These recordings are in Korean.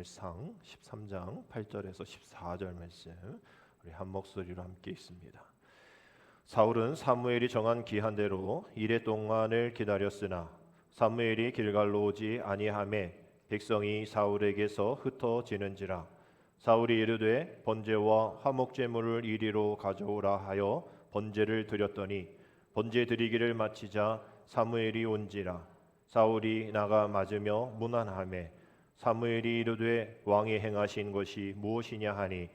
사무엘상 13장 8절에서 14절 말씀 우리 한 목소리로 함께 읽습니다. 사울은 사무엘이 정한 기한대로 이레 동안을 기다렸으나 사무엘이 길갈로 오지 아니하매 백성이 사울에게서 흩어지는지라. 사울이 이르되 번제와 화목제물을 이리로 가져오라 하여 번제를 드렸더니 번제 드리기를 마치자 사무엘이 온지라. 사울이 나가 맞으며 문안하매 사무엘이 이르되 왕이 행하신 것이 무엇이냐 하니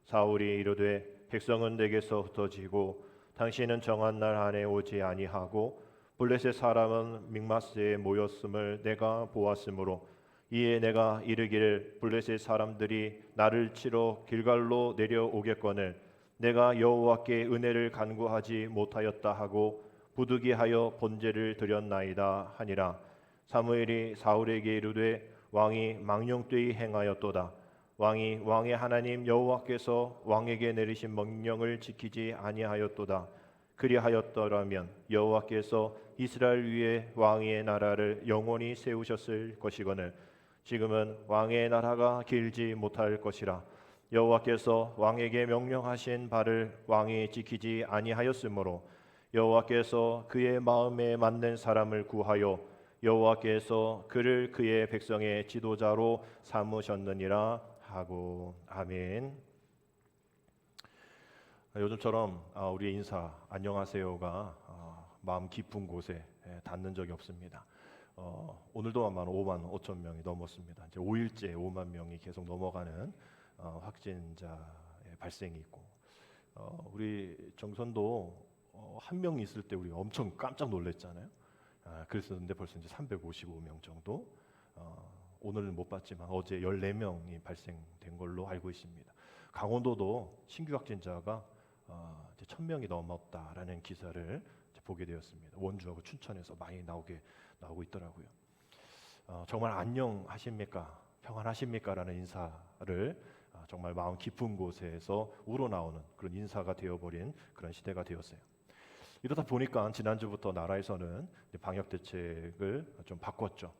사울이 이르되 백성은 내게서 흩어지고 당신은 정한 날 안에 오지 아니하고 블레셋 사람은 mik마스에 모였음을 내가 보았으므로 이에 내가 이르기를 블레셋 사람들이 나를 치러 길갈로 내려오겠거늘 내가 여호와께 은혜를 간구하지 못하였다 하고 부득이하여 번제를 드렸나이다 하니라. 사무엘이 사울에게 이르되 왕이 망령되이 행하였도다. 왕이 왕의 하나님 여호와께서 왕에게 내리신 명령을 지키지 아니하였도다. 그리하였더라면 여호와께서 이스라엘 위에 왕의 나라를 영원히 세우셨을 것이거늘 지금은 왕의 나라가 길지 못할 것이라. 여호와께서 왕에게 명령하신 바를 왕이 지키지 아니하였으므로 여호와께서 그의 마음에 맞는 사람을 구하여 여호와께서 그를 그의 백성의 지도자로 삼으셨느니라 하고. 아멘. 요즘처럼 우리의 인사 안녕하세요가 마음 깊은 곳에 닿는 적이 없습니다. 오늘도 아마 5만 5천 명이 넘었습니다. 이제 5일째 5만 명이 계속 넘어가는 확진자의 발생이 있고, 우리 정선도 한 명 있을 때 우리 엄청 깜짝 놀랐잖아요. 그랬었는데 벌써 이제 355명 정도. 오늘은 못 봤지만 어제 14명이 발생된 걸로 알고 있습니다. 강원도도 신규 확진자가 이제 1,000명이 넘었다라는 기사를 보게 되었습니다. 원주하고 춘천에서 많이 나오고 있더라고요. 정말 안녕하십니까, 평안하십니까 라는 인사를 정말 마음 깊은 곳에서 우러나오는 그런 인사가 되어버린 그런 시대가 되었어요. 이러다 보니까 지난주부터 나라에서는 방역 대책을 좀 바꿨죠.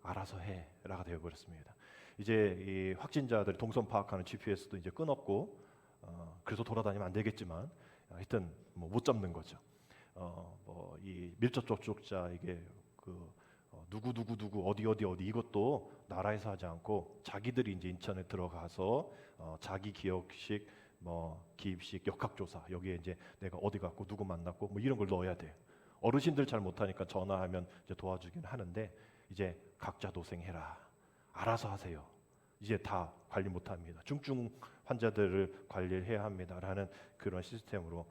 알아서 해라가 되어버렸습니다. 이제 이 확진자들 동선 파악하는 GPS도 이제 끊었고, 그래서 돌아다니면 안 되겠지만 하여튼 못 잡는 거죠. 이 밀접 접촉자에게 누구 어디 이것도 나라에서 하지 않고 자기들이 이제 인천에 들어가서 자기 기억식 기입식 역학조사, 여기에 이제 내가 어디 갔고 누구 만났고 이런 걸 넣어야 돼요. 어르신들 잘 못하니까 전화하면 이제 도와주긴 하는데 이제 각자 도생해라, 알아서 하세요. 이제 다 관리 못합니다. 중증 환자들을 관리해야 합니다라는 그런 시스템으로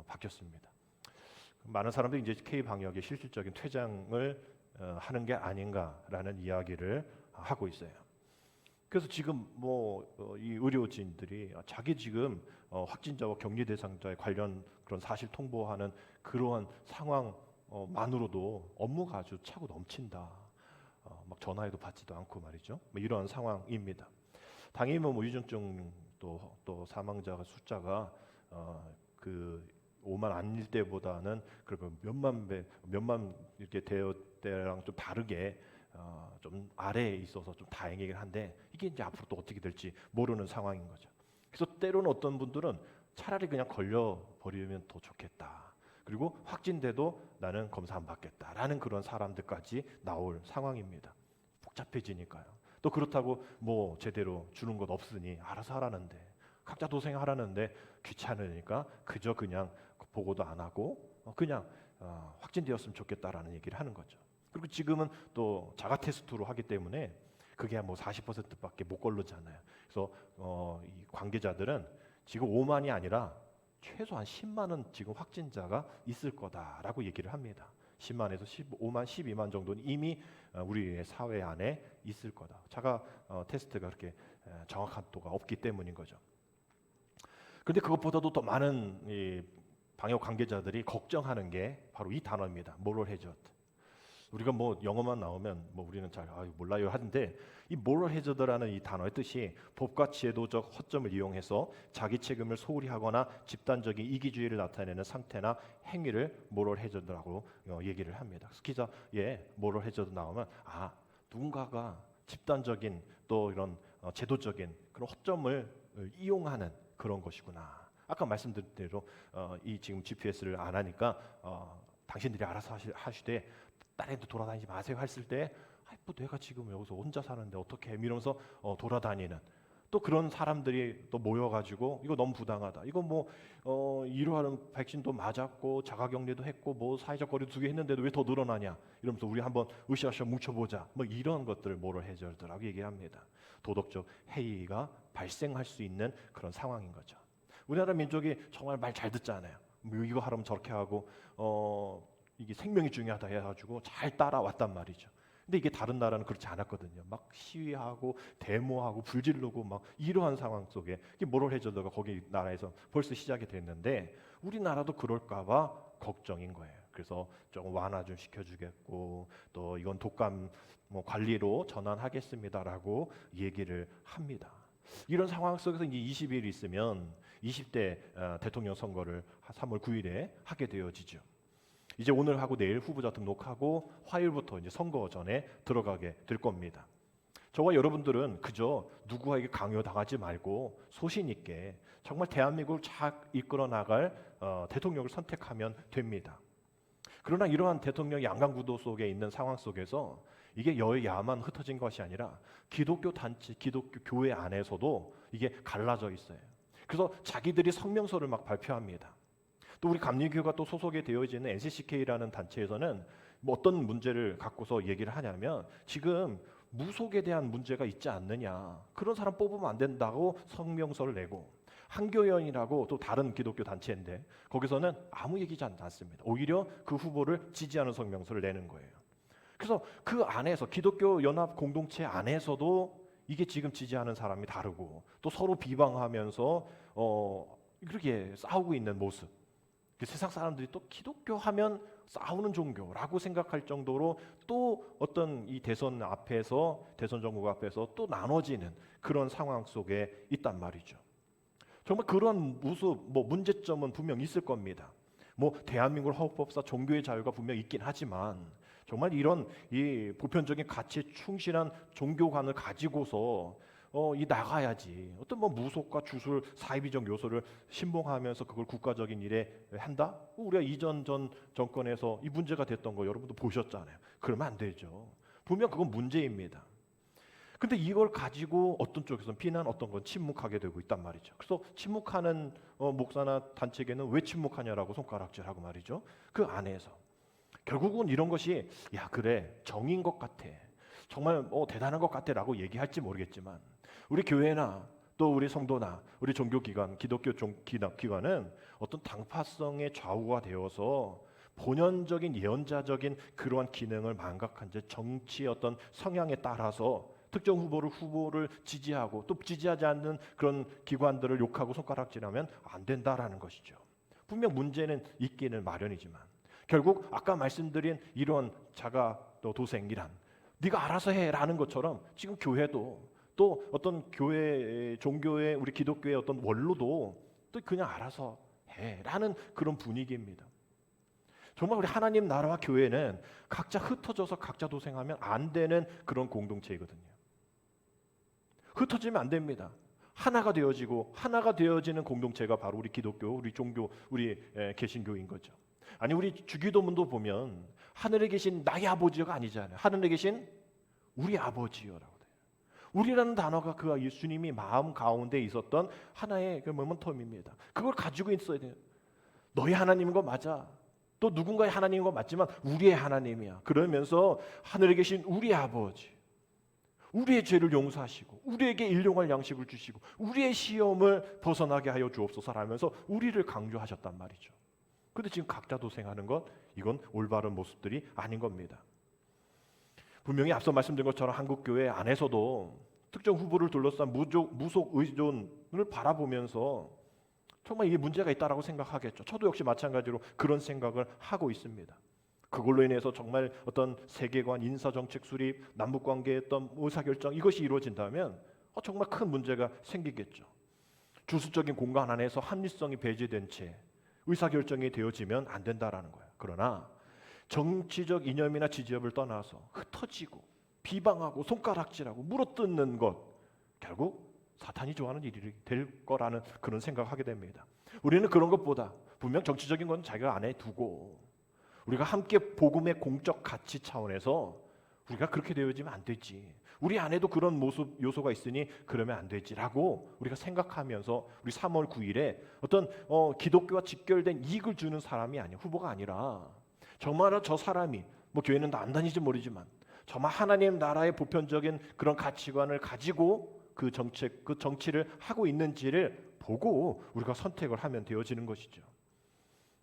바뀌었습니다. 많은 사람들이 이제 K 방역의 실질적인 퇴장을 하는 게 아닌가라는 이야기를 하고 있어요. 그래서 지금 이 의료진들이 자기 지금 확진자와 격리 대상자의 관련 그런 사실 통보하는 그러한 상황만으로도 업무가 아주 차고 넘친다. 막 전화해도 받지도 않고 말이죠. 이러한 상황입니다. 당연히 위중증 또 사망자가 숫자가 그 5만 아닐 때보다는 그리고 몇만 이렇게 되어 때랑 좀 다르게 좀 아래에 있어서 좀 다행이긴 한데, 이게 이제 앞으로 또 어떻게 될지 모르는 상황인 거죠. 그래서 때로는 어떤 분들은 차라리 그냥 걸려 버리면 더 좋겠다. 그리고 확진돼도 나는 검사 안 받겠다라는 그런 사람들까지 나올 상황입니다. 복잡해지니까요. 또 그렇다고 제대로 주는 것 없으니 알아서 하라는데, 각자 도생하라는데 귀찮으니까 그냥 보고도 안 하고 그냥 확진되었으면 좋겠다라는 얘기를 하는 거죠. 그리고 지금은 또 자가 테스트로 하기 때문에 그게 40%밖에 못 걸르잖아요. 그래서 이 관계자들은 지금 5만이 아니라 최소한 10만은 지금 확진자가 있을 거다라고 얘기를 합니다. 10만에서 15만, 12만 정도는 이미 우리 사회 안에 있을 거다. 자가 테스트가 그렇게 정확한 도가 없기 때문인 거죠. 그런데 그것보다도 더 많은 이 방역 관계자들이 걱정하는 게 바로 이 단어입니다. moral hazard. 우리가 영어만 나오면 우리는 잘 몰라요 하는데, 이 moral hazard라는 이 단어의 뜻이 법과 제도적 허점을 이용해서 자기 책임을 소홀히 하거나 집단적인 이기주의를 나타내는 상태나 행위를 moral hazard라고 얘기를 합니다. 기사에 moral hazard 나오면 누군가가 집단적인 또 이런 제도적인 그런 허점을 이용하는 그런 것이구나. 아까 말씀드린 대로 이 지금 GPS를 안 하니까 당신들이 알아서 하시되 다른 데 돌아다니지 마세요 했을 때 뭐 내가 지금 여기서 혼자 사는데 어떻게 이러면서 돌아다니는 또 그런 사람들이 또 모여가지고 이거 너무 부당하다. 이거 뭐 이러한 백신도 맞았고 자가격리도 했고 뭐 사회적 거리도 두개 했는데도 왜 더 늘어나냐 이러면서 우리 한번 으쌰으쌰 뭉쳐보자. 뭐 이런 것들을 모럴 해저드라고 얘기합니다. 도덕적 해이가 발생할 수 있는 그런 상황인 거죠. 우리나라 민족이 정말 말 잘 듣잖아요. 뭐 이거 하려면 저렇게 하고 이게 생명이 중요하다 해가지고 잘 따라왔단 말이죠. 근데 이게 다른 나라는 그렇지 않았거든요. 막 시위하고 데모하고 불지르고 막 이러한 상황 속에 모럴 해저드가 거기 나라에서 벌써 시작이 됐는데 우리나라도 그럴까봐 걱정인 거예요. 그래서 조금 완화 좀 시켜주겠고 또 이건 독감 관리로 전환하겠습니다라고 얘기를 합니다. 이런 상황 속에서 이제 20일 있으면 20대 대통령 선거를 3월 9일에 하게 되어지죠. 이제 오늘 하고 내일 후보자 등록하고 화요일부터 이제 선거 전에 들어가게 될 겁니다. 저와 여러분들은 그저 누구에게 강요당하지 말고 소신 있게 정말 대한민국을 잘 이끌어 나갈 대통령을 선택하면 됩니다. 그러나 이러한 대통령 양강구도 속에 있는 상황 속에서 이게 여야만 흩어진 것이 아니라 기독교 단체, 기독교 교회 안에서도 이게 갈라져 있어요. 그래서 자기들이 성명서를 막 발표합니다. 또 우리 감리교가 또 소속이 되어지는 NCCK라는 단체에서는 뭐 어떤 문제를 갖고서 얘기를 하냐면 지금 무속에 대한 문제가 있지 않느냐, 그런 사람 뽑으면 안 된다고 성명서를 내고, 한교연이라고 또 다른 기독교 단체인데 거기서는 아무 얘기지 않습니다. 오히려 그 후보를 지지하는 성명서를 내는 거예요. 그래서 그 안에서 기독교 연합 공동체 안에서도 이게 지금 지지하는 사람이 다르고 또 서로 비방하면서 그렇게 싸우고 있는 모습. 세상 사람들이 또 기독교 하면 싸우는 종교라고 생각할 정도로 또 어떤 이 대선 앞에서, 대선 정국 앞에서 또 나눠지는 그런 상황 속에 있단 말이죠. 정말 그런 문제점은 분명 있을 겁니다. 대한민국 헌법사 종교의 자유가 분명 있긴 하지만 정말 이런 이 보편적인 가치에 충실한 종교관을 가지고서 이 나가야지. 어떤 무속과 주술 사이비적 요소를 신봉하면서 그걸 국가적인 일에 한다? 우리가 이전 전 정권에서 이 문제가 됐던 거 여러분도 보셨잖아요. 그러면 안 되죠. 분명 그건 문제입니다. 근데 이걸 가지고 어떤 쪽에서는 비난, 어떤 건 침묵하게 되고 있단 말이죠. 그래서 침묵하는 목사나 단체에게는 왜 침묵하냐라고 손가락질하고 말이죠. 그 안에서 결국은 이런 것이 야 그래 정인 것 같아. 정말 대단한 것 같아라고 얘기할지 모르겠지만 우리 교회나 또 우리 성도나 우리 종교기관, 기독교 기관은 어떤 당파성의 좌우가 되어서 본연적인 예언자적인 그러한 기능을 망각한 채 정치의 어떤 성향에 따라서 특정 후보를 지지하고 또 지지하지 않는 그런 기관들을 욕하고 손가락질하면 안 된다라는 것이죠. 분명 문제는 있기는 마련이지만 결국 아까 말씀드린 이런 자가 도생이란 네가 알아서 해라는 것처럼 지금 교회도 또 어떤 교회, 종교의 우리 기독교의 어떤 원로도 또 그냥 알아서 해라는 그런 분위기입니다. 정말 우리 하나님 나라와 교회는 각자 흩어져서 각자 도생하면 안 되는 그런 공동체이거든요. 흩어지면 안 됩니다. 하나가 되어지고 하나가 되어지는 공동체가 바로 우리 기독교, 우리 종교, 우리 개신교인 거죠. 아니 우리 주기도문도 보면 하늘에 계신 나의 아버지가 아니잖아요. 하늘에 계신 우리 아버지여라고 돼요. 우리라는 단어가 그 예수님이 마음 가운데 있었던 하나의 그 모멘텀입니다. 그걸 가지고 있어야 돼요. 너의 하나님인 거 맞아. 또 누군가의 하나님인 거 맞지만 우리의 하나님이야. 그러면서 하늘에 계신 우리 아버지, 우리의 죄를 용서하시고 우리에게 일용할 양식을 주시고 우리의 시험을 벗어나게 하여 주옵소서라면서 우리를 강조하셨단 말이죠. 그런데 지금 각자 도생하는 것, 이건 올바른 모습들이 아닌 겁니다. 분명히 앞서 말씀드린 것처럼 한국교회 안에서도 특정 후보를 둘러싼 무속 의존을 바라보면서 정말 이게 문제가 있다라고 생각하겠죠. 저도 역시 마찬가지로 그런 생각을 하고 있습니다. 그걸로 인해서 정말 어떤 세계관, 인사정책 수립, 남북관계의 어떤 의사결정 이것이 이루어진다면 정말 큰 문제가 생기겠죠. 주술적인 공간 안에서 합리성이 배제된 채 의사결정이 되어지면 안 된다라는 거예요. 그러나 정치적 이념이나 지지협을 떠나서 흩어지고 비방하고 손가락질하고 물어뜯는 것, 결국 사탄이 좋아하는 일이 될 거라는 그런 생각을 하게 됩니다. 우리는 그런 것보다 분명 정치적인 건 자기가 안에 두고 우리가 함께 복음의 공적 가치 차원에서 우리가 그렇게 되어지면 안 되지, 우리 안에도 그런 모습 요소가 있으니 그러면 안 되지라고 우리가 생각하면서 우리 3월 9일에 어떤 기독교와 직결된 이익을 주는 사람이 아니야, 후보가 아니라 정말 저 사람이 뭐 교회는 안 다니지 모르지만 정말 하나님 나라의 보편적인 그런 가치관을 가지고 그 정책, 그 정치를 하고 있는지를 보고 우리가 선택을 하면 되어지는 것이죠.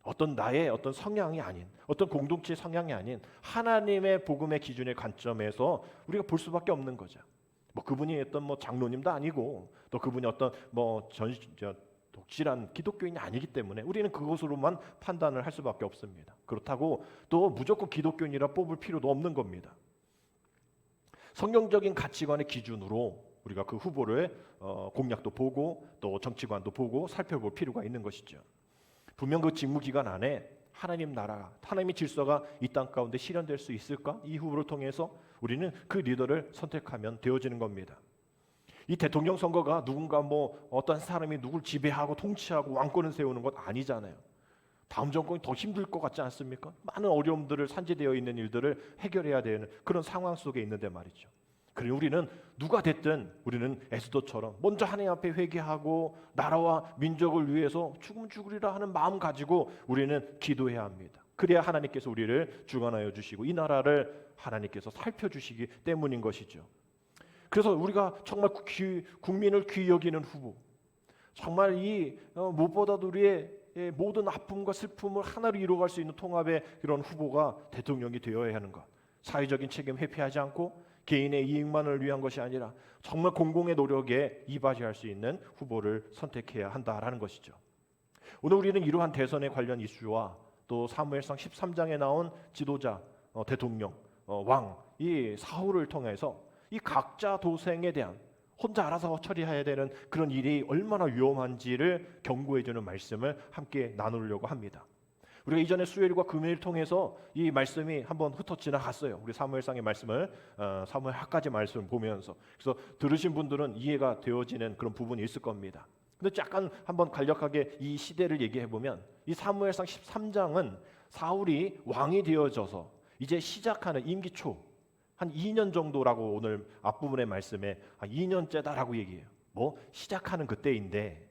어떤 나의 어떤 성향이 아닌, 어떤 공동체의 성향이 아닌 하나님의 복음의 기준의 관점에서 우리가 볼 수밖에 없는 거죠. 뭐 그분이 어떤 뭐 장로님도 아니고 또 그분이 어떤 뭐 독실한 기독교인이 아니기 때문에 우리는 그것으로만 판단을 할 수밖에 없습니다. 그렇다고 또 무조건 기독교인이라 뽑을 필요도 없는 겁니다. 성경적인 가치관의 기준으로 우리가 그 후보를 공약도 보고 또 정치관도 보고 살펴볼 필요가 있는 것이죠. 분명 그 직무 기간 안에 하나님 나라, 하나님의 질서가 이 땅 가운데 실현될 수 있을까? 이 후보를 통해서 우리는 그 리더를 선택하면 되어지는 겁니다. 이 대통령 선거가 누군가 뭐 어떤 사람이 누굴 지배하고 통치하고 왕권을 세우는 것 아니잖아요. 다음 정권이 더 힘들 것 같지 않습니까? 많은 어려움들을 산재되어 있는 일들을 해결해야 되는 그런 상황 속에 있는데 말이죠. 그리고 우리는 누가 됐든 우리는 에스더처럼 먼저 하나님 앞에 회개하고 나라와 민족을 위해서 죽으면 죽으리라 하는 마음 가지고 우리는 기도해야 합니다. 그래야 하나님께서 우리를 주관하여 주시고 이 나라를 하나님께서 살펴주시기 때문인 것이죠. 그래서 우리가 정말 국민을 귀히 여기는 후보, 정말 이 무엇보다도 우리의 모든 아픔과 슬픔을 하나로 이루어갈 수 있는 통합의 그런 후보가 대통령이 되어야 하는 것, 사회적인 책임 회피하지 않고 개인의 이익만을 위한 것이 아니라 정말 공공의 노력에 이바지할 수 있는 후보를 선택해야 한다라는 것이죠. 오늘 우리는 이러한 대선에 관련 이슈와 또 사무엘상 13장에 나온 지도자, 대통령, 왕, 이 사울을 통해서 이 각자 도생에 대한 혼자 알아서 처리해야 되는 그런 일이 얼마나 위험한지를 경고해주는 말씀을 함께 나누려고 합니다. 우리가 이전에 수요일과 금요일 통해서 이 말씀이 한번 흩어 지나갔어요. 우리 사무엘상의 말씀을 사무엘하까지 말씀을 보면서, 그래서 들으신 분들은 이해가 되어지는 그런 부분이 있을 겁니다. 근데 약간 한번 간략하게 이 시대를 얘기해 보면 이 사무엘상 13장은 사울이 왕이 되어져서 이제 시작하는 임기 초 한 2년 정도라고 오늘 앞부분의 말씀에 2년째다라고 얘기해요. 뭐 시작하는 그때인데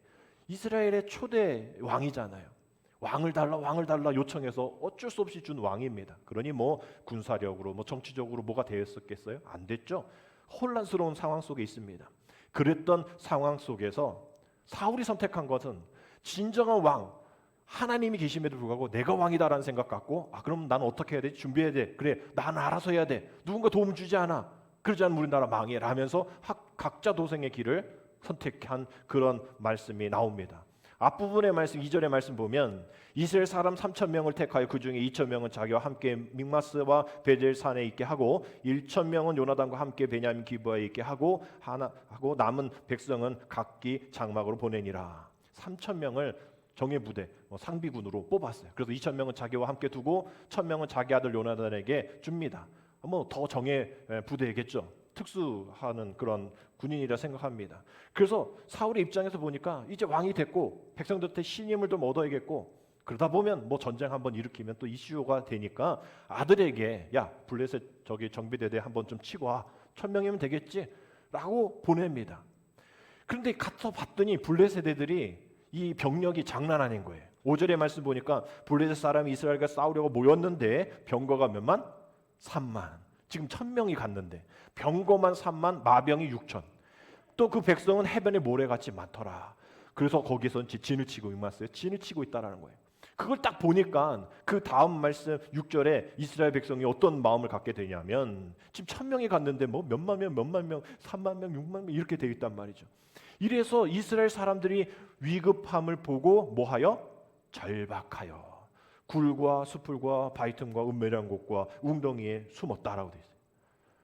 이스라엘의 초대 왕이잖아요. 왕을 달라 요청해서 어쩔 수 없이 준 왕입니다. 그러니 뭐 군사력으로 뭐 정치적으로 뭐가 되었었겠어요? 안 됐죠. 혼란스러운 상황 속에 있습니다. 그랬던 상황 속에서 사울이 선택한 것은 진정한 왕, 하나님이 계심에도 불구하고 내가 왕이다라는 생각 갖고 그럼 나는 어떻게 해야 돼? 준비해야 돼. 그래, 나는 알아서 해야 돼. 누군가 도움 주지 않아. 그러지 않으면 우리나라 망해라 하면서 각자 도생의 길을 선택한 그런 말씀이 나옵니다. 앞부분의 말씀 2절의 말씀 보면 이스라엘 사람 3,000명을 택하여 그 중에 2,000명은 자기와 함께 믹마스와 베델산에 있게 하고 1,000명은 요나단과 함께 베냐민 기브아에 있게 하고 남은 백성은 각기 장막으로 보내니라. 3,000명을 정예 부대 상비군으로 뽑았어요. 그래서 2,000명은 자기와 함께 두고 1,000명은 자기 아들 요나단에게 줍니다. 뭐 더 정예 부대겠죠. 특수하는 그런 군인이라 생각합니다. 그래서 사울의 입장에서 보니까 이제 왕이 됐고 백성들한테 신임을 좀 얻어야겠고 그러다 보면 뭐 전쟁 한번 일으키면 또 이슈가 되니까 아들에게 야 블레셋 저기 정비대대 한번 좀 치고 와 1,000명이면 되겠지 라고 보냅니다. 그런데 가서 봤더니 블레셋 애들이 이 병력이 장난 아닌 거예요. 5절의 말씀 보니까 블레셋 사람이 이스라엘과 싸우려고 모였는데 병거가 몇만? 3만. 지금 1,000명이 갔는데 병거만 3만, 마병이 6천. 또 그 백성은 해변에 모래같이 많더라. 그래서 거기서 진을 치고 임했어요. 진을 치고 있다라는 거예요. 그걸 딱 보니까 그 다음 말씀 6절에 이스라엘 백성이 어떤 마음을 갖게 되냐면 지금 1,000명이 갔는데 뭐 몇만 명, 3만 명, 6만 명 이렇게 되어 있단 말이죠. 이래서 이스라엘 사람들이 위급함을 보고 뭐하여? 절박하여 굴과 수풀과 바위 틈과 은밀한 곳과 웅덩이에 숨었다라고 되어 있어요.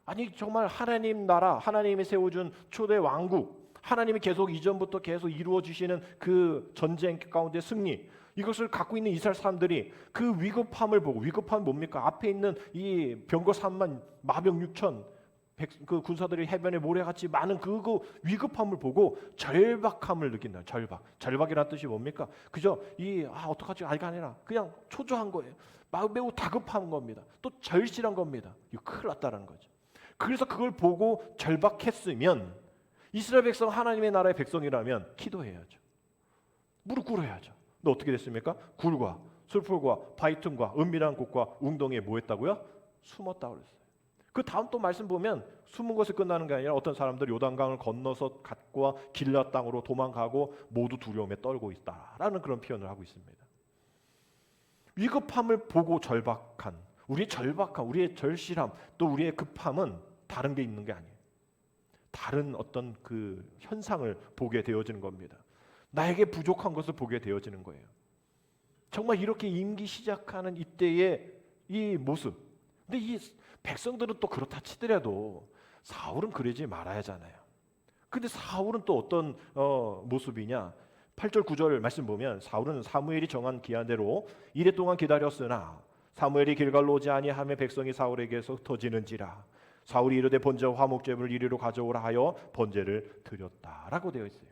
아니 정말 하나님 나라, 하나님이 세워준 초대 왕국, 하나님이 계속 이전부터 계속 이루어 주시는 그 전쟁 가운데 승리, 이것을 갖고 있는 이스라엘 사람들이 그 위급함을 보고, 위급함은 뭡니까? 앞에 있는 이 병거 3만, 마병 6천, 그 군사들이 해변에 모래같이 많은 그 위급함을 보고 절박함을 느낀다. 절박이라는 뜻이 뭡니까? 그저 어떡하지? 아이가 아니라 그냥 초조한 거예요. 매우 다급한 겁니다. 또 절실한 겁니다. 이거 큰일 났다라는 거죠. 그래서 그걸 보고 절박했으면 이스라엘 백성, 하나님의 나라의 백성이라면 기도해야죠. 무릎 꿇어야죠. 근데 어떻게 됐습니까? 굴과 술풀과 바위틈과 은밀한 곳과 웅덩이에 뭐 했다고요? 숨었다 그랬어요. 그 다음 또 말씀 보면 숨은 것에 끝나는 게 아니라 어떤 사람들이 요단강을 건너서 갓과 길앗 땅으로 도망가고 모두 두려움에 떨고 있다라는 그런 표현을 하고 있습니다. 위급함을 보고 절박한, 우리의 절실함, 또 우리의 급함은 다른 게 있는 게 아니에요. 다른 어떤 그 현상을 보게 되어지는 겁니다. 나에게 부족한 것을 보게 되어지는 거예요. 정말 이렇게 임기 시작하는 이때의 이 모습. 근데 이 백성들은 또 그렇다 치더라도 사울은 그러지 말아야 하잖아요. 근데 사울은 또 어떤 모습이냐? 8절 9절 말씀 보면 사울은 사무엘이 정한 기한대로 이래 동안 기다렸으나 사무엘이 길갈로 오지 아니하며 백성이 사울에게서 흩어지는지라 사울이 이르되 번제와 화목제물을 이리로 가져오라 하여 번제를 드렸다라고 되어 있어요.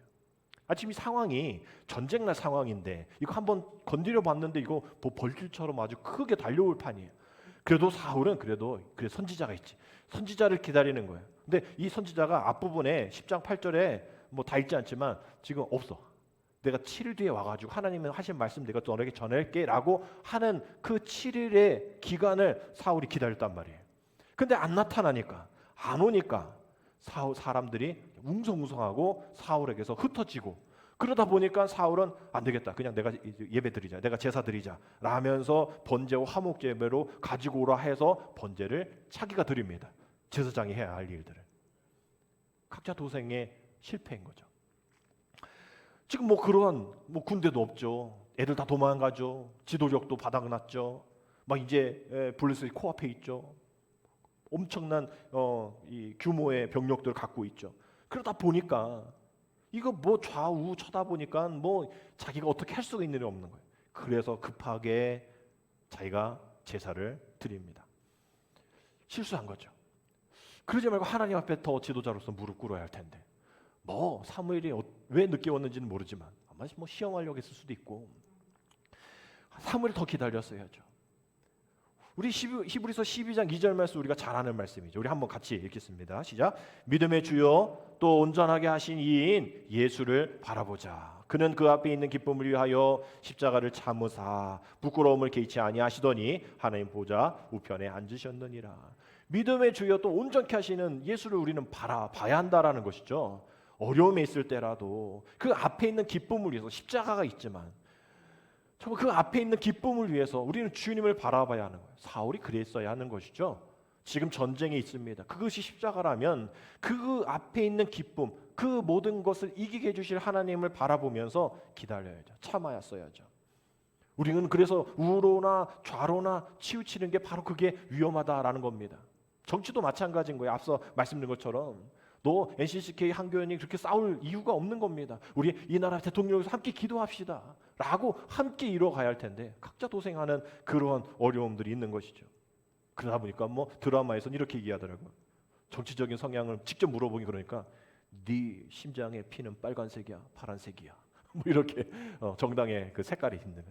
지금 이 상황이 전쟁날 상황인데 이거 한번 건드려 봤는데 이거 벌길처럼 아주 크게 달려올 판이에요. 그래도 사울은 그래 선지자가 있지. 선지자를 기다리는 거예요. 근데 이 선지자가 앞부분에 10장 8절에 뭐 다 읽지 않지만 지금 없어. 내가 7일 뒤에 와가지고 하나님은 하신 말씀 내가 너에게 전할게 라고 하는 그 7일의 기간을 사울이 기다렸단 말이에요. 근데 안 나타나니까, 안 오니까 사람들이 웅성웅성하고 사울에게서 흩어지고, 그러다 보니까 사울은 안 되겠다, 그냥 내가 예배 드리자, 내가 제사 드리자 라면서 번제와 화목제배로 가지고 오라 해서 번제를 자기가 드립니다. 제사장이 해야 할 일들을. 각자 도생의 실패인 거죠. 지금 그러한 군대도 없죠. 애들 다 도망가죠. 지도력도 바닥났죠. 막 이제 블레셋이 코앞에 있죠. 엄청난 이 규모의 병력들을 갖고 있죠. 그러다 보니까 이거 좌우 쳐다보니까 자기가 어떻게 할 수가 있는 일 없는 거예요. 그래서 급하게 자기가 제사를 드립니다. 실수한 거죠. 그러지 말고 하나님 앞에 더 지도자로서 무릎 꿇어야 할 텐데. 사무엘이 왜 늦게 왔는지는 모르지만 아마 시험하려고 했을 수도 있고 사무엘이 더 기다렸어야죠. 우리 히브리서 12장 2절 말씀 우리가 잘 아는 말씀이죠. 우리 한번 같이 읽겠습니다. 시작. 믿음의 주요 또 온전하게 하신 이인 예수를 바라보자. 그는 그 앞에 있는 기쁨을 위하여 십자가를 참으사 부끄러움을 개의치 아니하시더니 하나님 보좌 우편에 앉으셨느니라. 믿음의 주요 또 온전케 하시는 예수를 우리는 봐야 한다라는 것이죠. 어려움에 있을 때라도 그 앞에 있는 기쁨을 위해서, 십자가가 있지만 정말 그 앞에 있는 기쁨을 위해서 우리는 주님을 바라봐야 하는 거예요. 사울이 그랬어야 하는 것이죠. 지금 전쟁에 있습니다. 그것이 십자가라면 그 앞에 있는 기쁨, 그 모든 것을 이기게 해주실 하나님을 바라보면서 기다려야죠. 참아야어야죠. 우리는 그래서 우로나 좌로나 치우치는 게 바로 그게 위험하다라는 겁니다. 정치도 마찬가지인 거예요. 앞서 말씀드린 것처럼 너 NCCK 한교연이 그렇게 싸울 이유가 없는 겁니다. 우리 이 나라 대통령을 위해서 함께 기도합시다 라고 함께 이뤄가야 할 텐데 각자 도생하는 그러한 어려움들이 있는 것이죠. 그러다 보니까 드라마에서는 이렇게 얘기하더라고요. 정치적인 성향을 직접 물어보기 그러니까 네 심장의 피는 빨간색이야 파란색이야 이렇게 정당의 그 색깔이 있는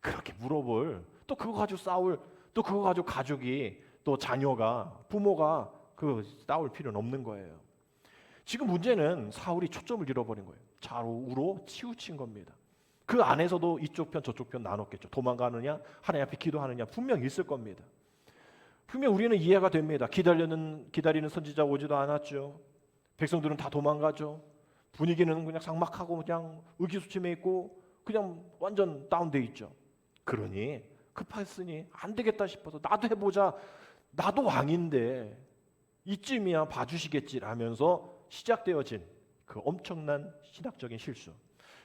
그렇게 물어볼, 또 그거 가지고 싸울, 또 그거 가지고 가족이 또 자녀가 부모가 싸울 필요는 없는 거예요. 지금 문제는 사울이 초점을 잃어버린 거예요. 좌우로 치우친 겁니다. 그 안에서도 이쪽 편 저쪽 편 나눴겠죠. 도망가느냐 하나님 앞에 기도하느냐 분명 있을 겁니다. 분명 우리는 이해가 됩니다. 기다리는 선지자 오지도 않았죠. 백성들은 다 도망가죠. 분위기는 그냥 삭막하고 그냥 의기소침해 있고 그냥 완전 다운돼 있죠. 그러니 급했으니 안 되겠다 싶어서 나도 해보자. 나도 왕인데 이쯤이야 봐주시겠지 라면서 시작되어진 그 엄청난 신학적인 실수.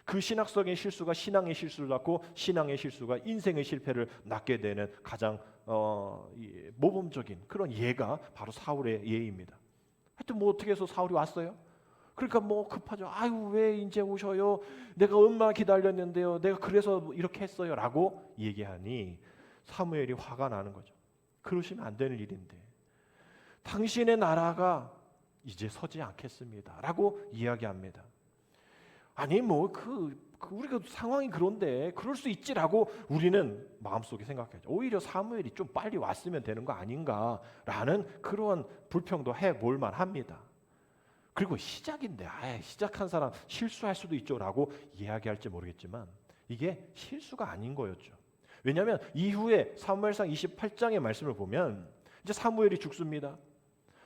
그 신학적인 실수가 신앙의 실수를 낳고 신앙의 실수가 인생의 실패를 낳게 되는 가장 모범적인 그런 예가 바로 사울의 예입니다. 하여튼 어떻게 해서 사울이 왔어요? 그러니까 급하죠. 아유 왜 이제 오셔요? 내가 얼마나 기다렸는데요. 내가 그래서 이렇게 했어요 라고 얘기하니 사무엘이 화가 나는 거죠. 그러시면 안 되는 일인데 당신의 나라가 이제 서지 않겠습니다 라고 이야기합니다. 아니 우리가 상황이 그런데 그럴 수 있지라고 우리는 마음속에 생각하죠. 오히려 사무엘이 좀 빨리 왔으면 되는 거 아닌가라는 그런 불평도 해볼 만합니다. 그리고 시작인데 시작한 사람 실수할 수도 있죠라고 이야기할지 모르겠지만 이게 실수가 아닌 거였죠. 왜냐하면 이후에 사무엘상 28장의 말씀을 보면 이제 사무엘이 죽습니다.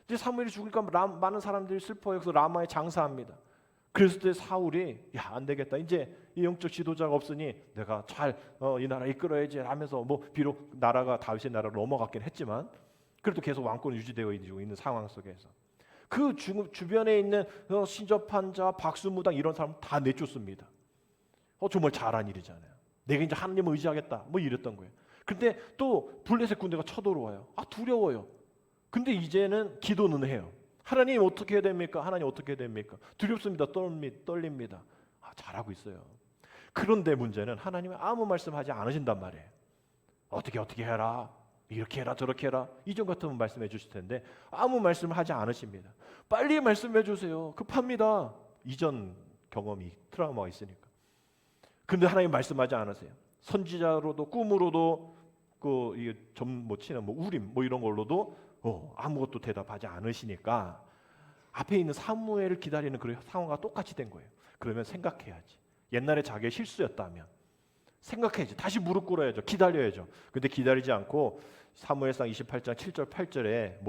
이제 사무엘이 죽으니까 많은 사람들이 슬퍼해서 라마에 장사합니다. 그랬을 때 사울이 안 되겠다. 이제 이 영적 지도자가 없으니 내가 잘 이 나라 이끌어야지 하면서 비록 나라가 다윗의 나라로 넘어갔긴 했지만 그래도 계속 왕권이 유지되어 있는 상황 속에서 그 주변에 있는 신접한 자, 박수무당 이런 사람 다 내쫓습니다. 정말 잘한 일이잖아요. 내가 이제 하나님을 의지하겠다. 이랬던 거예요. 근데 또 블레셋 군대가 쳐들어와요. 두려워요. 근데 이제는 기도는 해요. 하나님 어떻게 해야 됩니까? 하나님 어떻게 해야 됩니까? 두렵습니다. 떨립니다. 잘하고 있어요. 그런데 문제는 하나님은 아무 말씀하지 않으신단 말이에요. 어떻게 해라. 이렇게 해라 저렇게 해라. 이전 같으면 말씀해 주실 텐데 아무 말씀을 하지 않으십니다. 빨리 말씀해 주세요. 급합니다. 이전 경험이 트라우마가 있으니까. 근데 하나님 말씀하지 않으세요. 선지자로도 꿈으로도 점 치는 우림 이런 걸로도 아무것도 대답하지 않으시니까 앞에 있는 사무엘을 기다리는 그런 상황과 똑같이 된 거예요. 그러면 생각해야지. 옛날에 자기의 실수였다면 생각해야지. 다시 무릎 꿇어야죠. 기다려야죠. 근데 기다리지 않고 사무엘상 28장 7절 8절에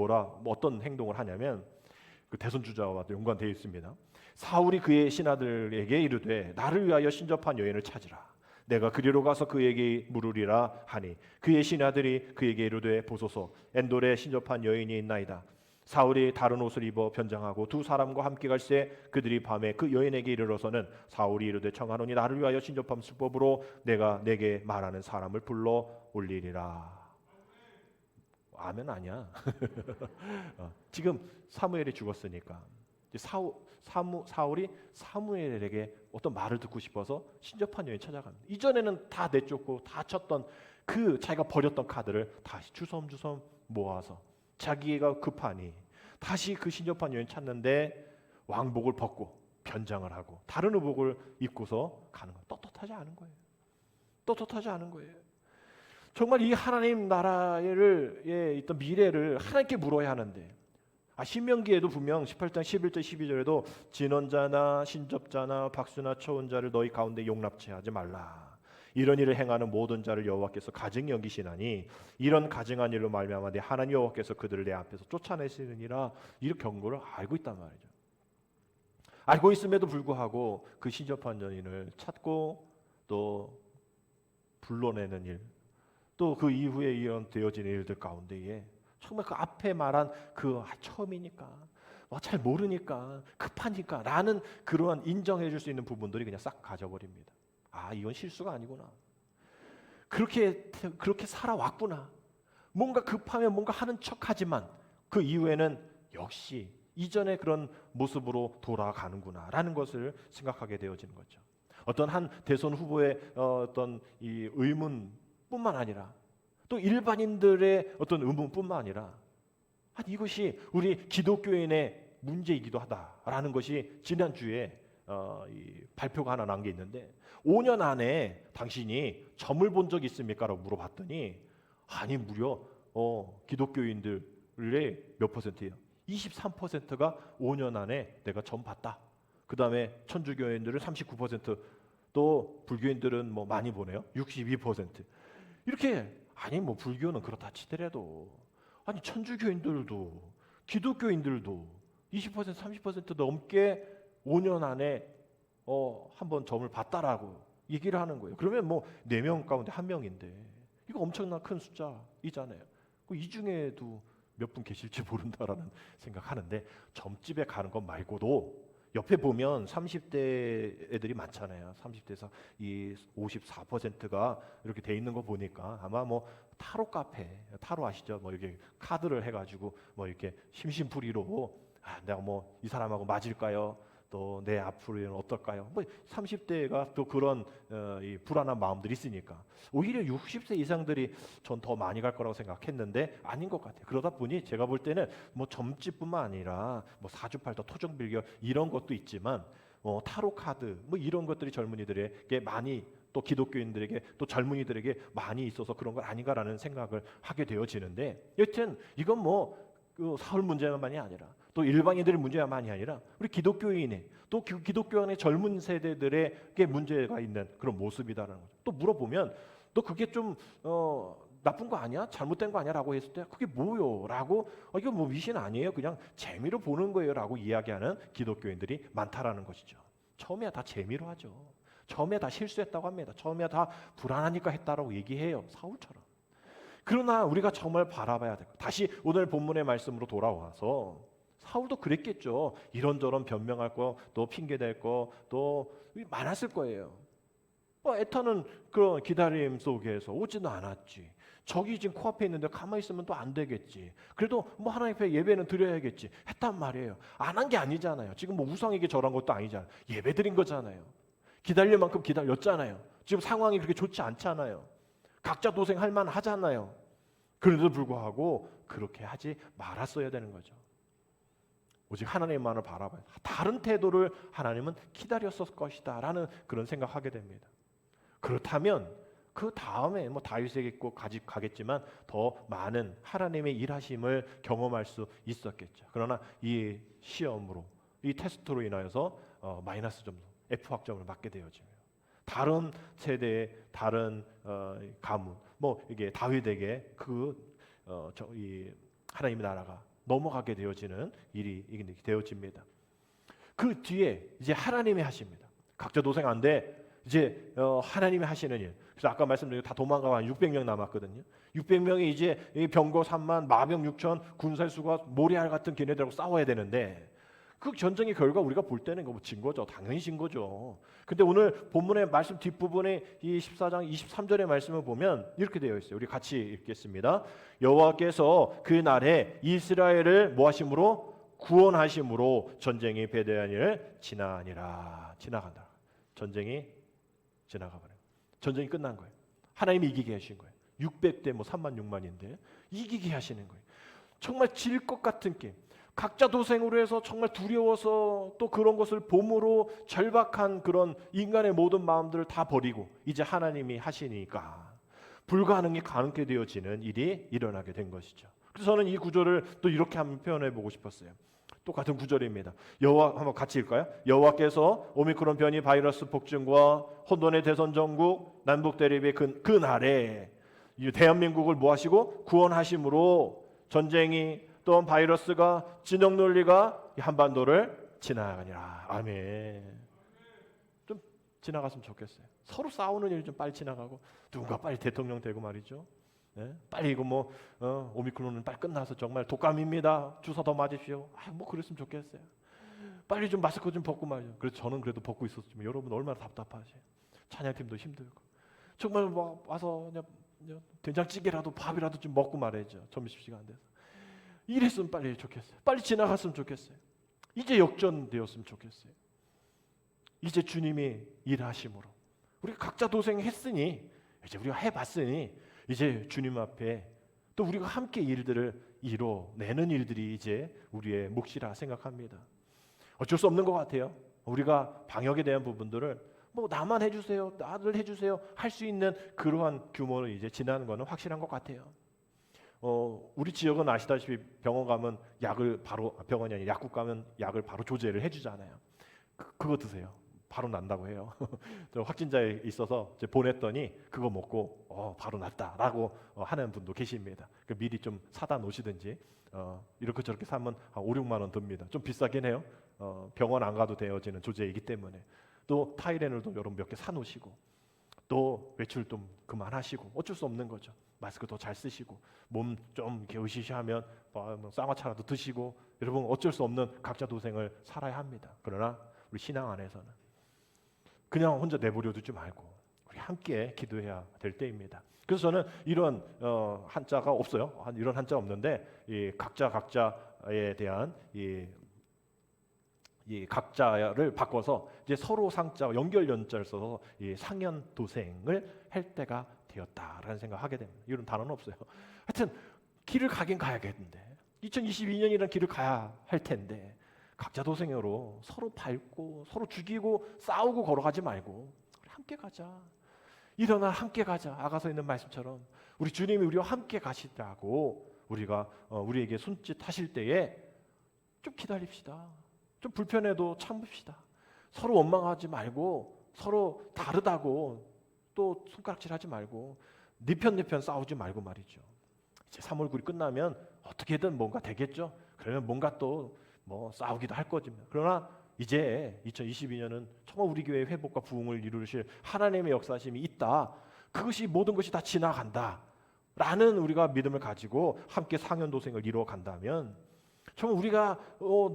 어떤 행동을 하냐면 그 대선주자와 연관되어 있습니다. 사울이 그의 신하들에게 이르되 나를 위하여 신접한 여인을 찾으라. 내가 그리로 가서 그에게 물으리라 하니 그의 신하들이 그에게 이르되 보소서 엔돌에 신접한 여인이 있나이다. 사울이 다른 옷을 입어 변장하고 두 사람과 함께 갈새 그들이 밤에 그 여인에게 이르러서는 사울이 이르되 청하노니 나를 위하여 신접한 수법으로 내가 내게 말하는 사람을 불러 올리리라. 아멘 아니야. 지금 사무엘이 죽었으니까 사울이 사무엘에게 어떤 말을 듣고 싶어서 신접한 여인 찾아갑니다. 이전에는 다 내쫓고 다 쳤던 자기가 버렸던 카드를 다시 주섬주섬 모아서 자기가 급하니 다시 그 신접한 여인 찾는데 왕복을 벗고 변장을 하고 다른 의복을 입고서 가는 거예요. 떳떳하지 않은 거예요. 떳떳하지 않은 거예요. 정말 이 하나님 나라의 있던 미래를 하나님께 물어야 하는데 신명기에도 분명 18장 11절 12절에도 진언자나 신접자나 박수나 초혼자를 너희 가운데 용납치 하지 말라. 이런 일을 행하는 모든 자를 여호와께서 가증히 여기시나니 이런 가증한 일로 말미암아 내 하나님 여호와께서 그들을 내 앞에서 쫓아내시느니라. 이런 경고를 알고 있단 말이죠. 알고 있음에도 불구하고 그 신접한 여인을 찾고 또 불러내는 일, 또 그 이후에 이런 되어진 일들 가운데에 정말 그 앞에 말한 처음이니까 잘 모르니까 급하니까 라는 그러한 인정해 줄 수 있는 부분들이 그냥 싹 가져버립니다. 이건 실수가 아니구나. 그렇게 살아왔구나. 뭔가 급하면 뭔가 하는 척하지만 그 이후에는 역시 이전의 그런 모습으로 돌아가는구나 라는 것을 생각하게 되어지는 거죠. 어떤 한 대선 후보의 어떤 이 의문뿐만 아니라 또 일반인들의 어떤 의문뿐만 아니라 이것이 우리 기독교인의 문제이기도 하다라는 것이 지난주에 발표가 하나 난 게 있는데 5년 안에 당신이 점을 본 적 있습니까? 라고 물어봤더니 무려 기독교인들의 몇 퍼센트예요? 23%가 5년 안에 내가 점 봤다. 그 다음에 천주교인들은 39%, 또 불교인들은 많이 보네요. 62%. 이렇게 불교는 그렇다 치더라도 천주교인들도 기독교인들도 20% 30% 넘게 5년 안에 한번 점을 봤다라고 얘기를 하는 거예요. 그러면 4명 가운데 1명인데 이거 엄청난 큰 숫자이잖아요. 이 중에도 몇 분 계실지 모른다라는 생각하는데 점집에 가는 것 말고도 옆에 보면 30대 애들이 많잖아요. 30대에서 이 54%가 이렇게 돼 있는 거 보니까 아마 타로 카페, 타로 아시죠? 이렇게 카드를 해가지고 이렇게 심심풀이로 내가 이 사람하고 맞을까요? 또 내 앞으로는 어떨까요? 뭐 30대가 또 그런 이 불안한 마음들이 있으니까 오히려 60세 이상들이 전 더 많이 갈 거라고 생각했는데 아닌 것 같아요. 그러다 보니 제가 볼 때는 뭐 점집뿐만 아니라 뭐 사주팔도, 토종bil격 이런 것도 있지만 타로 카드 뭐 이런 것들이 젊은이들에게 많이 또 기독교인들에게 또 젊은이들에게 많이 있어서 그런 건 아닌가라는 생각을 하게 되어지는데 여튼 이건 그 사회 문제만이 아니라 또 일반인들의 문제만이 아니라 우리 기독교인의 또 기독교 안의 젊은 세대들에게 문제가 있는 그런 모습이다라는 거죠. 또 물어보면 또 그게 좀 나쁜 거 아니야? 잘못된 거 아니야?라고 했을 때 그게 뭐요? 라고 이거 뭐 미신 아니에요? 그냥 재미로 보는 거예요? 라고 이야기하는 기독교인들이 많다라는 것이죠. 처음에야 다 재미로 하죠. 처음에 다 실수했다고 합니다. 처음에 다 불안하니까 했다라고 얘기해요. 사울처럼. 그러나 우리가 정말 바라봐야 돼요. 다시 오늘 본문의 말씀으로 돌아와서 사울도 그랬겠죠. 이런저런 변명할 거, 또 핑계댈 거, 또 많았을 거예요. 애타는 그런 기다림 속에서 오지도 않았지. 적이 지금 코앞에 있는데 가만히 있으면 또 안 되겠지. 그래도 뭐 하나님 앞에 예배는 드려야겠지. 했단 말이에요. 안 한 게 아니잖아요. 지금 뭐 우상에게 절한 것도 아니잖아요. 예배 드린 거잖아요. 기다릴 만큼 기다렸잖아요. 지금 상황이 그렇게 좋지 않잖아요. 각자 도생할 만하잖아요. 그런데도 불구하고 그렇게 하지 말았어야 되는 거죠. 오직 하나님만을 바라봐요. 다른 태도를 하나님은 기다렸을 것이다 라는 그런 생각하게 됩니다. 그렇다면 그 다음에 뭐 다윗에게 꼭 가겠지만 더 많은 하나님의 일하심을 경험할 수 있었겠죠. 그러나 이 시험으로 이 테스트로 인하여서 마이너스 점수 F 학점을 맞게 되어집니다. 다른 세대의 다른 가문 뭐 이게 다윗에게 이 하나님의 나라가 넘어가게 되어지는 일이 되어집니다. 그 뒤에 이제 하나님이 하십니다. 각자 도생 안 돼. 이제 하나님이 하시는 일. 그래서 아까 말씀드린 다 도망가고 한 600명 남았거든요. 600명이 이제 병거 3만, 마병 6천, 군사수가 모리알 같은 걔네들하고 싸워야 되는데 그 전쟁의 결과 우리가 볼 때는 뭐 진 거죠. 당연히 진 거죠. 근데 오늘 본문의 말씀 뒷부분에 이 14장 23절의 말씀을 보면 이렇게 되어 있어요. 우리 같이 읽겠습니다. 여호와께서 그 날에 이스라엘을 뭐 하심으로? 구원하심으로 전쟁이 패대한 일을 지나니라. 지나간다. 전쟁이 지나가 버려요. 전쟁이 끝난 거예요. 하나님이 이기게 하신 거예요. 600대 뭐 3만 6만인데 이기게 하시는 거예요. 정말 질 것 같은 게임. 각자 도생으로 해서 정말 두려워서 또 그런 것을 봄으로 절박한 그런 인간의 모든 마음들을 다 버리고 이제 하나님이 하시니까 불가능이 가능하게 되어지는 일이 일어나게 된 것이죠. 그래서 저는 이 구절을 또 이렇게 한번 표현해 보고 싶었어요. 똑같은 구절입니다. 여호와 한번 같이 읽을까요? 여호와께서 오미크론 변이 바이러스 폭증과 혼돈의 대선 전국 남북 대립의 그 날에 대한민국을 뭐 하시고 구원하심으로 전쟁이 또한 바이러스가 진영 논리가 한반도를 지나가니라. 아멘. 좀 지나갔으면 좋겠어요. 서로 싸우는 일 좀 빨리 지나가고 누군가 빨리 대통령 되고 말이죠. 네? 빨리 이거 뭐 오미크론은 빨리 끝나서 정말 독감입니다. 주사 더 맞으십시오. 뭐 그랬으면 좋겠어요. 빨리 좀 마스크 좀 벗고 말이죠. 그래서 저는 그래도 벗고 있었지만 여러분 얼마나 답답하세요. 찬양팀도 힘들고 정말 뭐 와서 그냥 된장찌개라도 밥이라도 좀 먹고 말이죠. 점심시간 돼서. 이랬으면 빨리 좋겠어요. 빨리 지나갔으면 좋겠어요. 이제 역전되었으면 좋겠어요. 이제 주님이 일하심으로 우리가 각자 도생했으니 이제 우리가 해봤으니 이제 주님 앞에 또 우리가 함께 일들을 이뤄내는 일들이 이제 우리의 몫이라 생각합니다. 어쩔 수 없는 것 같아요. 우리가 방역에 대한 부분들을 뭐 나만 해주세요, 나들 해주세요 할 수 있는 그러한 규모를 이제 지나는 것은 확실한 것 같아요. 우리 지역은 아시다시피 병원 가면 약을 바로 병원이 아니라 약국 가면 약을 바로 조제를 해주잖아요. 그거 드세요. 바로 난다고 해요. 확진자에 있어서 이제 보냈더니 그거 먹고 바로 낫다라고 하는 분도 계십니다. 미리 좀 사다 놓으시든지 이렇게 저렇게 사면 한 5, 6만 원 듭니다. 좀 비싸긴 해요. 병원 안 가도 되어지는 조제이기 때문에. 또 타이레놀도 여러분 몇 개 사놓으시고 또 외출 좀 그만하시고 어쩔 수 없는 거죠. 마스크 더 잘 쓰시고 몸 좀 이렇게 으시시하면 뭐 쌍화차라도 드시고 여러분 어쩔 수 없는 각자 도생을 살아야 합니다. 그러나 우리 신앙 안에서는 그냥 혼자 내버려 두지 말고 우리 함께 기도해야 될 때입니다. 그래서 저는 이런 한자가 없어요. 이런 한자 없는데 이 각자에 대한 이 이 각자를 바꿔서 이제 서로 상자 연결 연자를 써서 이 상현 도생을 할 때가 되었다라는 생각을 하게 됩니다. 이런 단어는 없어요. 하여튼 길을 가긴 가야겠는데 2022년이라는 길을 가야 할 텐데 각자 도생으로 서로 밟고 서로 죽이고 싸우고 걸어가지 말고 우리 함께 가자. 일어나 함께 가자. 아가서 있는 말씀처럼 우리 주님이 우리와 함께 가시라고 우리가 우리에게 손짓 하실 때에 좀 기다립시다. 좀 불편해도 참읍시다. 서로 원망하지 말고 서로 다르다고 또 손가락질하지 말고 네 편 싸우지 말고 말이죠. 이제 3월 9일 끝나면 어떻게든 뭔가 되겠죠. 그러면 뭔가 또 뭐 싸우기도 할 거지만 그러나 이제 2022년은 정말 우리 교회의 회복과 부흥을 이루실 하나님의 역사심이 있다. 그것이 모든 것이 다 지나간다. 라는 우리가 믿음을 가지고 함께 상현도생을 이루어 간다면 정말 우리가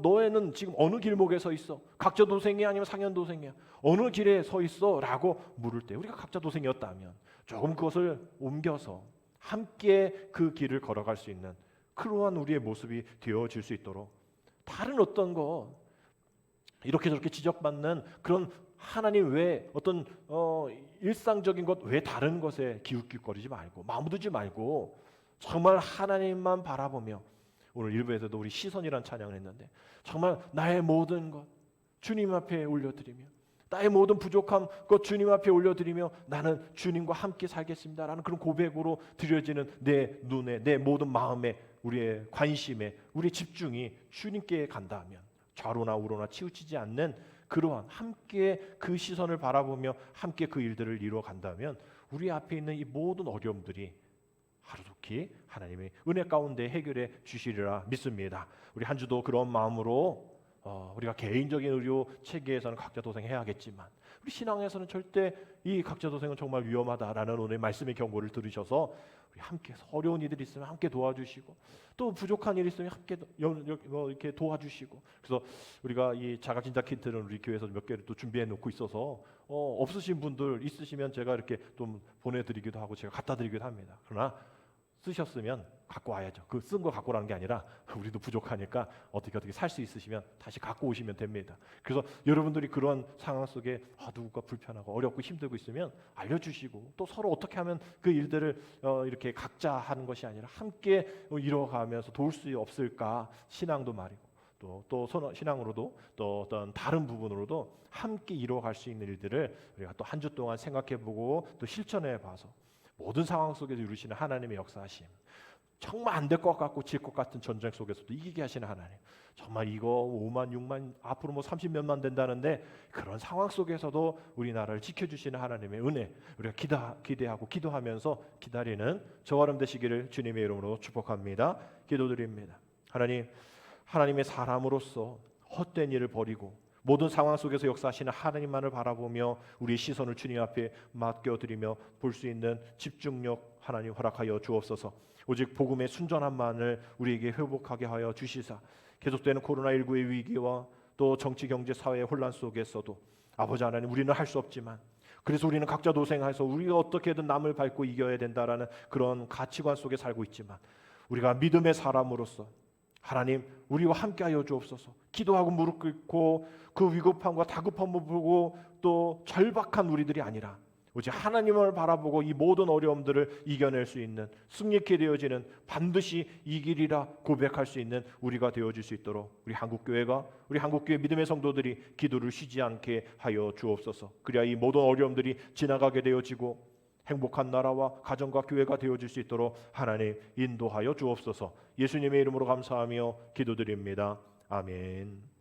너희는 지금 어느 길목에 서 있어? 각자 도생이 아니면 상현도생이야? 어느 길에 서 있어? 라고 물을 때 우리가 각자 도생이었다면 조금 그것을 옮겨서 함께 그 길을 걸어갈 수 있는 그러한 우리의 모습이 되어질 수 있도록 다른 어떤 것 이렇게 저렇게 지적받는 그런 하나님 외에 어떤 일상적인 것 외에 다른 것에 기웃기웃거리지 말고 마음 두지 말고 정말 하나님만 바라보며 오늘 일부에서도 우리 시선이란 찬양을 했는데 정말 나의 모든 것 주님 앞에 올려드리며 나의 모든 부족함 것 주님 앞에 올려드리며 나는 주님과 함께 살겠습니다라는 그런 고백으로 드려지는 내 눈에 내 모든 마음에 우리의 관심에 우리의 집중이 주님께 간다면 좌로나 우로나 치우치지 않는 그러한 함께 그 시선을 바라보며 함께 그 일들을 이루어 간다면 우리 앞에 있는 이 모든 어려움들이 하루속히 하나님의 은혜 가운데 해결해 주시리라 믿습니다. 우리 한 주도 그런 마음으로 우리가 개인적인 의료 체계에서는 각자 도생해야겠지만 우리 신앙에서는 절대 이 각자 도생은 정말 위험하다라는 오늘 말씀의 경고를 들으셔서 우리 함께 어려운 일들이 있으면 함께 도와주시고 또 부족한 일이 있으면 함께 이렇게 도와주시고 그래서 우리가 이 자가진짜 키트는 우리 교회에서 몇 개를 또 준비해 놓고 있어서 없으신 분들 있으시면 제가 이렇게 좀 보내드리기도 하고 제가 갖다 드리기도 합니다. 그러나 쓰셨으면 갖고 와야죠. 그 쓴 거 갖고 오라는 게 아니라 우리도 부족하니까 어떻게 살 수 있으시면 다시 갖고 오시면 됩니다. 그래서 여러분들이 그런 상황 속에 누구가 불편하고 어렵고 힘들고 있으면 알려주시고 또 서로 어떻게 하면 그 일들을 이렇게 각자 하는 것이 아니라 함께 이뤄가면서 도울 수 없을까 신앙도 말이고 또 신앙으로도 또 어떤 다른 부분으로도 함께 이뤄갈 수 있는 일들을 우리가 또 한 주 동안 생각해보고 또 실천해봐서 모든 상황 속에서 이루시는 하나님의 역사하심 정말 안 될 것 같고 질 것 같은 전쟁 속에서도 이기게 하시는 하나님 정말 이거 5만 6만 앞으로 뭐 30몇만 된다는데 그런 상황 속에서도 우리나라를 지켜주시는 하나님의 은혜 우리가 기대하고 기도하면서 기다리는 저와 여러분 되시기를 주님의 이름으로 축복합니다. 기도드립니다. 하나님의 사람으로서 헛된 일을 버리고 모든 상황 속에서 역사하시는 하나님만을 바라보며 우리의 시선을 주님 앞에 맡겨드리며 볼 수 있는 집중력 하나님 허락하여 주옵소서. 오직 복음의 순전함만을 우리에게 회복하게 하여 주시사 계속되는 코로나19의 위기와 또 정치, 경제, 사회의 혼란 속에서도 아버지 하나님 우리는 할 수 없지만 그래서 우리는 각자 도생해서 우리가 어떻게든 남을 밟고 이겨야 된다라는 그런 가치관 속에 살고 있지만 우리가 믿음의 사람으로서 하나님 우리와 함께하여 주옵소서. 기도하고 무릎 꿇고 그 위급함과 다급함을 보고 또 절박한 우리들이 아니라 오직 하나님을 바라보고 이 모든 어려움들을 이겨낼 수 있는 승리케 되어지는 반드시 이기리라 고백할 수 있는 우리가 되어질 수 있도록 우리 한국교회 믿음의 성도들이 기도를 쉬지 않게 하여 주옵소서. 그래야 이 모든 어려움들이 지나가게 되어지고 행복한 나라와 가정과 교회가 되어질 수 있도록 하나님 인도하여 주옵소서. 예수님의 이름으로 감사하며 기도드립니다. 아멘.